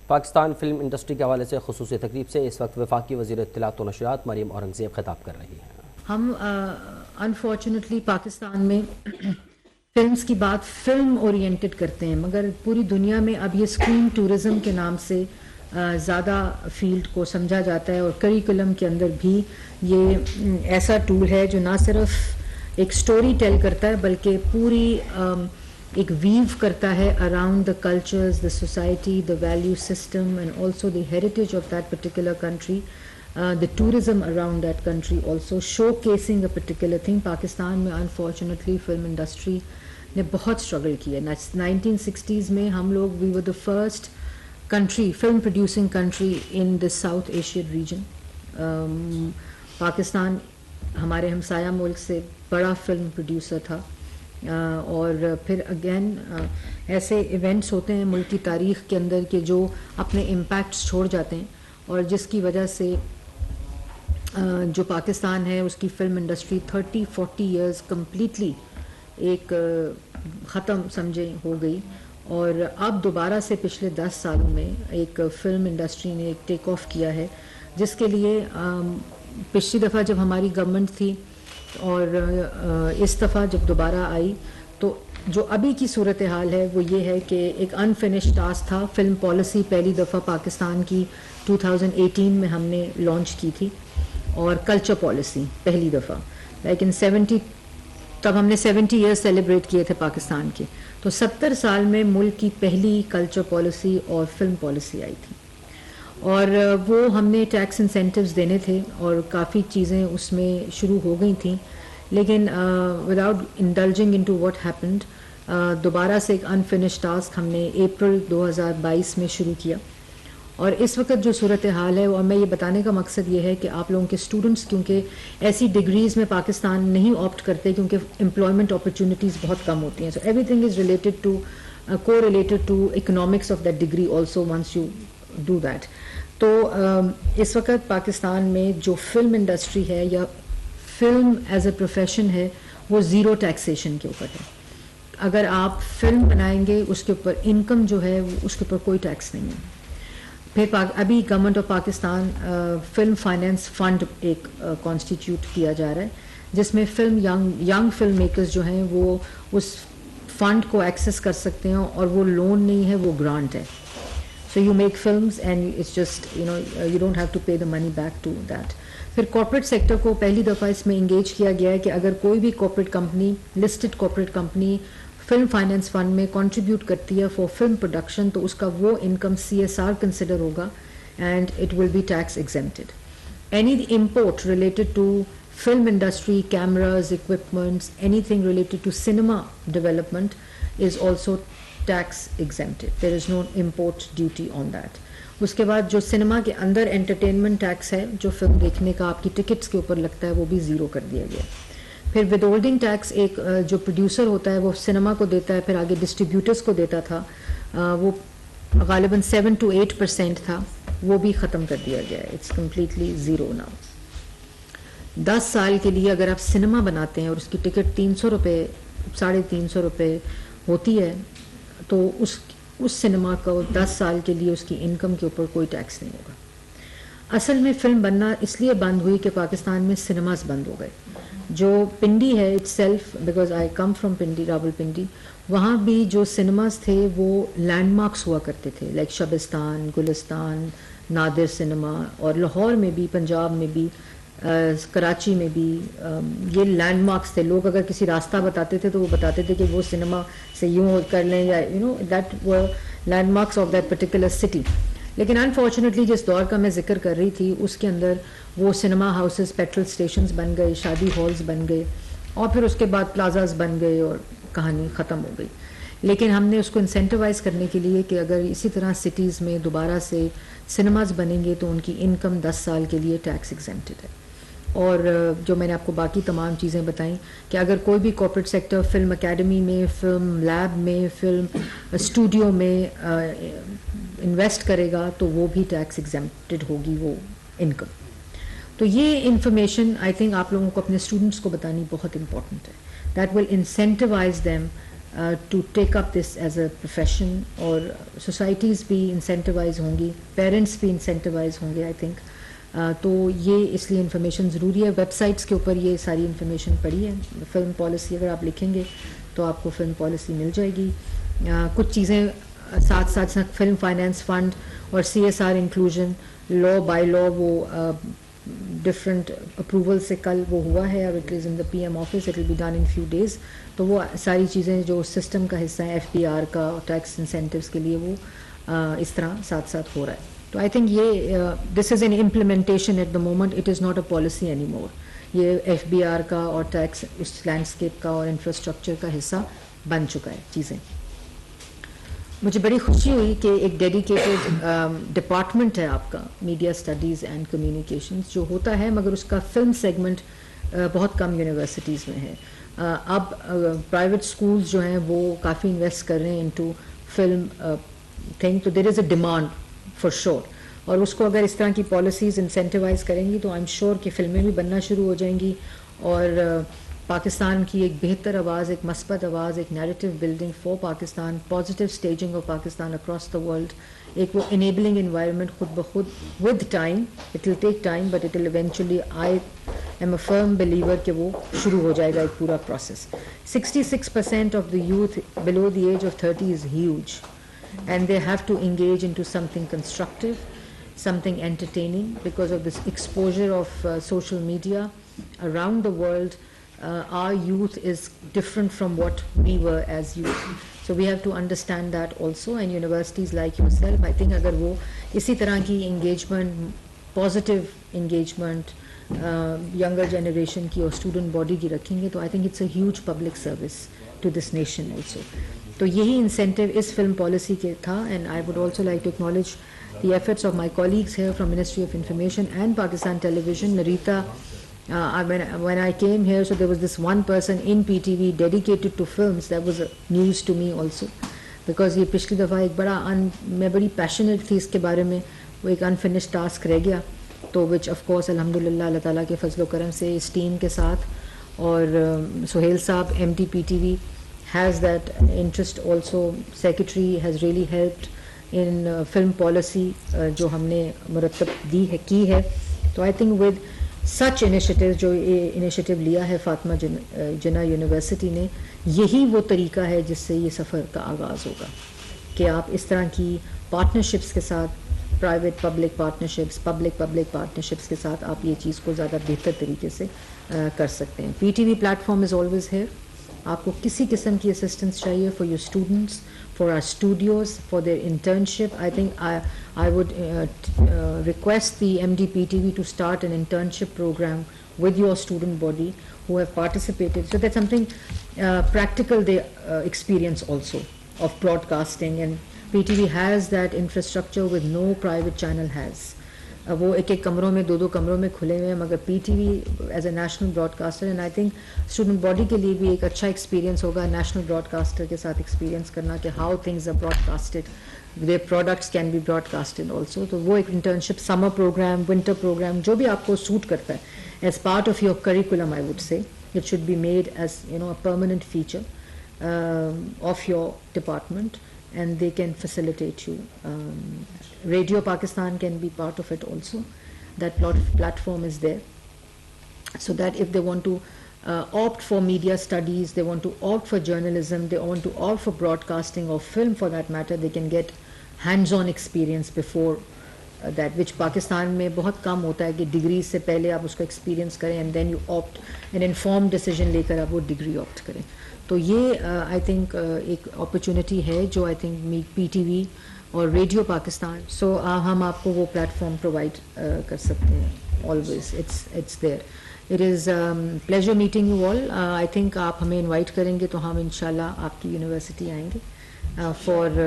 Pakistan film industry کے حوالے سے خصوصی تقریب سے اس وقت وفاقی وزیر اطلاعات و نشریات مریم اورنگزیب خطاب کر رہی ہیں. ہم انفارچونیٹلی پاکستان میں فلمز کی بات فلم اورینٹڈ کرتے ہیں، مگر پوری دنیا میں اب یہ اسکرین ٹورزم کے نام سے زیادہ فیلڈ کو سمجھا جاتا ہے، اور کریکولم کے اندر بھی یہ ایسا ٹول ہے جو نہ صرف ایک سٹوری ٹیل کرتا ہے بلکہ پوری ایک ویو کرتا ہے around the cultures, the society, the value system and also the heritage of that particular country, the tourism around that country, also showcasing a particular thing. Pakistan میں unfortunately فلم انڈسٹری نے بہت اسٹرگل کیا ہے. 1960s میں ہم لوگ we were the first country, film producing country in the South Asian region. Pakistan ہمارے ہمسایہ ملک سے بڑا فلم پروڈیوسر تھا، اور پھر اگین ایسے ایونٹس ہوتے ہیں ملک کی تاریخ کے اندر کہ جو اپنے امپیکٹس چھوڑ جاتے ہیں، اور جس کی وجہ سے جو پاکستان ہے اس کی فلم انڈسٹری 30-40 ایئرز کمپلیٹلی ایک ختم سمجھے ہو گئی. اور اب دوبارہ سے پچھلے 10 سالوں میں ایک فلم انڈسٹری نے ایک ٹیک آف کیا ہے، جس کے لیے پچھلی دفعہ جب ہماری گورنمنٹ تھی اور اس دفعہ جب دوبارہ آئی تو جو ابھی کی صورتحال ہے وہ یہ ہے کہ ایک انفنشڈ ٹاسک تھا. فلم پالیسی پہلی دفعہ پاکستان کی 2018 میں ہم نے لانچ کی تھی، اور کلچر پالیسی پہلی دفعہ لیکن 70 تب ہم نے 70 ایئرز سیلیبریٹ کیے تھے پاکستان کے، تو 70 سال میں ملک کی پہلی کلچر پالیسی اور فلم پالیسی آئی تھی. اور وہ ہم نے ٹیکس انسینٹیوز دینے تھے اور کافی چیزیں اس میں شروع ہو گئی تھیں، لیکن without indulging into what happened دوبارہ سے ایک انفنشڈ ٹاسک ہم نے اپریل 2022 میں شروع کیا. اور اس وقت جو صورتحال ہے، اور میں یہ بتانے کا مقصد یہ ہے کہ آپ لوگوں کے اسٹوڈنٹس کیونکہ ایسی ڈگریز میں پاکستان نہیں آپٹ کرتے کیونکہ امپلائمنٹ اپرچونیٹیز بہت کم ہوتی ہیں، so everything is related to co related to economics of that degree also once you do that. تو اس وقت پاکستان میں جو فلم انڈسٹری ہے یا فلم ایز اے پروفیشن ہے وہ زیرو ٹیکسیشن کے اوپر ہے. اگر آپ فلم بنائیں گے اس کے اوپر انکم جو ہے اس کے اوپر کوئی ٹیکس نہیں ہے. پھر ابھی government of Pakistan film finance fund ایک کانسٹیٹیوٹ کیا جا رہا ہے، جس میں ینگ فلم میکرز جو ہیں وہ اس فنڈ کو ایکسیس کر سکتے ہیں، اور وہ لون نہیں ہے، وہ گرانٹ ہے. So you make films and it's just you don't have to pay the money back to that. پھر کارپوریٹ سیکٹر کو پہلی دفعہ اس میں انگیج کیا گیا ہے کہ اگر کوئی بھی corporate company, listed corporate company film finance fund میں کنٹریبیوٹ کرتی ہے فار فلم پروڈکشن تو اس کا وہ انکم CSR کنسیڈر ہوگا and it will be tax exempted. Any import related to film industry, cameras, equipments, anything related to cinema development is also tax exempted. There is no import duty on that. اس کے بعد جو cinema کے اندر entertainment tax ہے جو film دیکھنے کا آپ کی ٹکٹس کے اوپر لگتا ہے وہ بھی زیرو کر دیا گیا. پھر ود ہولڈنگ ٹیکس ایک جو پروڈیوسر ہوتا ہے وہ سنیما کو دیتا ہے، پھر آگے ڈسٹریبیوٹرس کو دیتا تھا، وہ غالباً 7 to 8% تھا، وہ بھی ختم کر دیا گیا ہے. It's completely zero now. 10 سال کے لیے اگر آپ سنیما بناتے ہیں اور اس کی ٹکٹ 300 روپے 350 روپے ہوتی ہے تو اس سنیما کو 10 سال کے لیے اس کی انکم کے اوپر کوئی ٹیکس نہیں ہوگا. اصل میں فلم بننا اس لیے بند ہوئی کہ پاکستان میں سنیماز بند ہو گئے. جو پنڈی ہے it self, because I come from Pindi, Rawal Pindi, وہاں بھی جو سنیماز تھے وہ لینڈ مارکس ہوا کرتے تھے، لائک شبستان، گلستان، نادر سنیما، اور لاہور میں بھی، پنجاب میں بھی، کراچی میں بھی یہ لینڈ مارکس تھے. لوگ اگر کسی راستہ بتاتے تھے تو وہ بتاتے تھے کہ وہ سنیما سے یوں کر لیں، یا that were landmarks of that particular city. لیکن انفارچونیٹلی جس دور کا میں ذکر کر رہی تھی اس کے اندر وہ سنیما ہاؤسز، پیٹرول اسٹیشنز بن گئے، شادی ہالز بن گئے، اور پھر اس کے بعد پلازاز بن گئے اور کہانی ختم ہو گئی. لیکن ہم نے اس کو انسینٹیوائز کرنے کے لیے کہ اگر اسی طرح سٹیز میں دوبارہ سے سنیماز بنیں گے تو ان کی انکم 10 سال کے لیے ٹیکس ایگزیمپٹڈ ہے. اور جو میں نے آپ کو باقی تمام چیزیں بتائیں کہ اگر کوئی بھی کارپوریٹ سیکٹر فلم اکیڈمی میں، فلم لیب میں، فلم اسٹوڈیو میں انویسٹ کرے گا تو وہ بھی ٹیکس ایگزیمپٹڈ ہوگی وہ انکم. تو یہ انفارمیشن آئی تھنک آپ لوگوں کو اپنے اسٹوڈنٹس کو بتانی بہت امپورٹنٹ ہے. That will incentivise them to take up this as a profession, اور societies بھی incentivize ہوں گی, parents بھی incentivize ہوں گے I think. تو یہ اس لیے انفارمیشن ضروری ہے. ویب سائٹس کے اوپر یہ ساری انفارمیشن پڑی ہے. فلم پالیسی اگر آپ لکھیں گے تو آپ کو فلم پالیسی مل جائے گی. کچھ چیزیں ساتھ ساتھ فلم فائنینس فنڈ اور CSR انکلوژن لا بائی لا وہ ڈفرینٹ اپروول سے کل وہ ہوا ہے, اور it is in the PM office, it will be done in few days. تو وہ ساری چیزیں جو سسٹم کا حصہ ہیں FBR کا ٹیکس انسینٹیوز کے لیے وہ اس طرح ساتھ ساتھ ہو رہا ہے. تو آئی تھنک یہ this is an implementation at the moment, it is not a policy any more. یہ FBR کا اور ٹیکس اس لینڈسکیپ کا اور انفراسٹرکچر کا حصہ بن چکا ہے چیزیں. مجھے بڑی خوشی ہوئی کہ ایک ڈیڈیکیٹڈ ڈپارٹمنٹ ہے آپ کا, میڈیا اسٹڈیز اینڈ کمیونیکیشنز, جو ہوتا ہے مگر اس کا فلم سیگمنٹ بہت کم یونیورسٹیز میں ہے. اب پرائیویٹ اسکولز جو ہیں وہ کافی انویسٹ کر رہے ہیں انٹو فلم تھنگ, تو دیر از اے ڈیمانڈ فار شور. اور اس کو اگر اس طرح کی پالیسیز انسینٹیوائز کریں گی تو آئی ایم شیور کہ فلمیں بھی بننا شروع ہو جائیں گی, اور پاکستان کی ایک بہتر آواز, ایک مثبت آواز, ایک narrative building for Pakistan, positive staging of Pakistan across the world, ایک وہ انیبلنگ انوائرمنٹ خود بخود with time, it will take time but it will eventually, I am a firm believer کہ وہ شروع ہو جائے گا ایک پورا process. 66% of the youth below the age of 30 is huge, and they have to engage into something constructive, something entertaining, because of this exposure of social media around the world. Our youth is different from what we were as youth, so we have to understand that also. And universities like yourself, I think agar wo isi tarah ki engagement, positive engagement younger generation ki aur student body ki rakhenge, to I think it's a huge public service to this nation also. تو یہی incentive اس film policy کے تھا. And I would also like to acknowledge the efforts of my colleagues here from ministry of information and Pakistan television. نریتا, when I came here, so there was this one person in PTV dedicated to films. That was news to me also, because یہ پچھلی دفعہ ایک بڑا میں بڑی passionate تھی اس کے بارے میں, وہ ایک انفنشڈ ٹاسک رہ گیا. تو وچ آف کورس الحمد للہ اللہ تعالیٰ کے فضل و کرم سے اس ٹیم کے ساتھ, اور سہیل صاحب MD PTV has that interest also. Secretary has really helped in film policy جو ہم نے مرتب کی ہے. تو I think with such initiatives, جو یہ انیشیٹو لیا ہے فاطمہ جناح یونیورسٹی نے, یہی وہ طریقہ ہے جس سے یہ سفر کا آغاز ہوگا, کہ آپ اس طرح کی پارٹنرشپس کے ساتھ, private public partnerships, public partnerships کے ساتھ آپ یہ چیز کو زیادہ بہتر طریقے سے کر سکتے ہیں. PTV platform is always here. آپ کو کسی قسم کی اسسٹنس چاہیے for your students, for our studios, for their internship. I think I would request the MD PTV to start an internship program with your student body who have participated, so that's something practical they experience also of broadcasting, and PTV has that infrastructure with no private channel has. وہ ایک ایک کمروں میں, دو کمروں میں کھلے ہوئے ہیں, مگر PTV as a national broadcaster, and I think student body کے لیے بھی ایک اچھا ایکسپیرینس ہوگا نیشنل براڈ کاسٹر کے ساتھ ایکسپیرینس کرنا, کہ how things are broadcasted, their products can be broadcasted also. تو وہ ایک internship, summer program, winter program, جو بھی آپ کو سوٹ کرتا ہے, as part of your curriculum, I would say it should be made as a permanent feature of your department, and they can facilitate you. Radio Pakistan can be part of it also. That platform is there, so that if they want to opt for media studies, they want to opt for journalism, they want to opt for broadcasting or film for that matter, they can get hands-on experience before that, which Pakistan میں بہت کم ہوتا ہے کہ degree سے پہلے آپ اس کو experience کریں and then you opt an informed decision لے کر آپ وہ ڈگری آپٹ کریں. تو یہ آئی تھنک ایک اپرچونٹی ہے جو آئی تھنک PTV اور ریڈیو پاکستان, سو ہم آپ کو وہ پلیٹفارم پرووائڈ کر سکتے ہیں. Always it's there. It is pleasure meeting you all. I think آپ ہمیں انوائٹ کریں گے تو ہم انشاءاللہ آپ کی یونیورسٹی آئیں گے for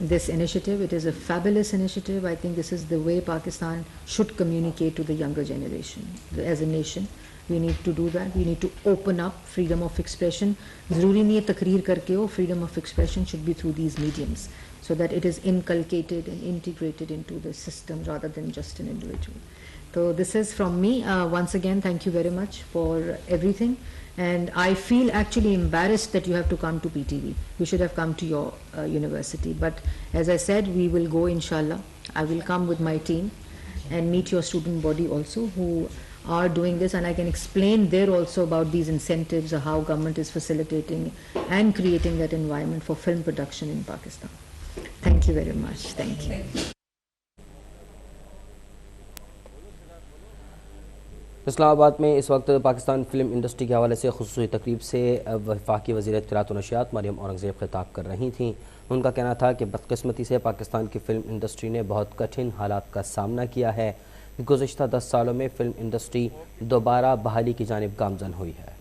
this initiative. It is a fabulous initiative. I think this is the way Pakistan should communicate to the younger generation. As a nation, we need to do that. We need to open up freedom of expression. ضروری نہیں ہے تقریر کر کے ہو, freedom of expression should be through these mediums, so that it is inculcated and integrated into the system rather than just an individual. So this is from me. Once again, thank you very much for everything, And I feel actually embarrassed that you have to come to PTV. You should have come to your university. But as I said, we will go, inshallah. I will come with my team and meet your student body also, who are doing this, and I can explain there also about these incentives, or how government is facilitating and creating that environment for film production in Pakistan. Thank you very much. Thank you. اسلام آباد میں اس وقت Pakistan film industry کے حوالے سے خصوصی تقریب سے وفاقی وزیر اطلاعات و نشریات مریم اورنگزیب خطاب کر رہی تھیں. ان کا کہنا تھا کہ بدقسمتی سے پاکستان کی فلم انڈسٹری نے بہت کٹھن حالات کا سامنا کیا ہے. گزشتہ 10 سالوں میں فلم انڈسٹری دوبارہ بحالی کی جانب گامزن ہوئی ہے.